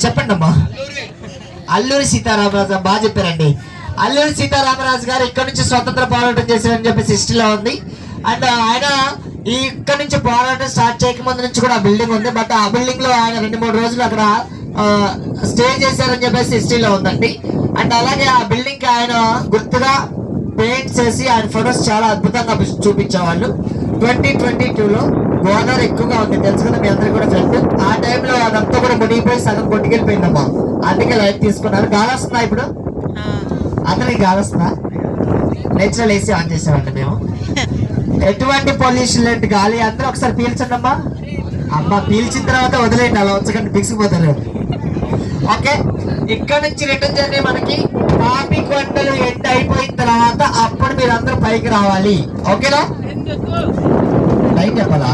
చెప్పండి అమ్మా. అల్లూరి సీతారామరాజు బాగా చెప్పారండి. అల్లూరి సీతారామరాజు గారు ఇక్కడ నుంచి స్వతంత్ర పోరాటం చేశారని చెప్పేసి హిస్టరీలో ఉంది. అండ్ ఆయన ఇక్కడ నుంచి పోరాటం స్టార్ట్ చేయకముందు నుంచి కూడా బిల్డింగ్ ఉంది. బట్ ఆ బిల్డింగ్ లో ఆయన 2-3 రోజులు అక్కడ స్టే చేశారని చెప్పేసి హిస్టరీలో ఉందండి. అండ్ అలాగే ఆ బిల్డింగ్ కి ఆయన గుర్తుగా పెయింట్స్ వేసి ఆయన ఫొటోస్ చాలా అద్భుతంగా చూపించేవాళ్ళు. 2022లో గోదావరి ఎక్కువగా ఉంది తెలుసు కదా మీ అందరికి కూడా ఫ్రెండ్. ఆ టైంలో అదంతా కూడా మునిగిపోయి సగం కొట్టుకెళ్ళిపోయిందమ్మా. అందుకే లైట్ తీసుకున్నారు. గాలి వస్తుందా ఇప్పుడు? అందరికి గాలి వస్తుందా? నేచురల్ ఏసీ ఆన్ చేసామండి మేము. ఎటువంటి పొల్యూషన్ లేని గాలి అందరూ ఒకసారి పీల్చండి అమ్మా. అమ్మా పీల్చిన తర్వాత వదిలేయండి, అలా వచ్చకండి బిగిసిపోతారు. ఓకే, ఇక్కడ నుంచి రిటర్న్ జర్నీ మనకి పాపికొండలు ఎండ్ అయిపోయిన తర్వాత అప్పుడు మీరు అందరూ పైకి రావాలి. ఓకేనా? లైట్ చెప్పాలా?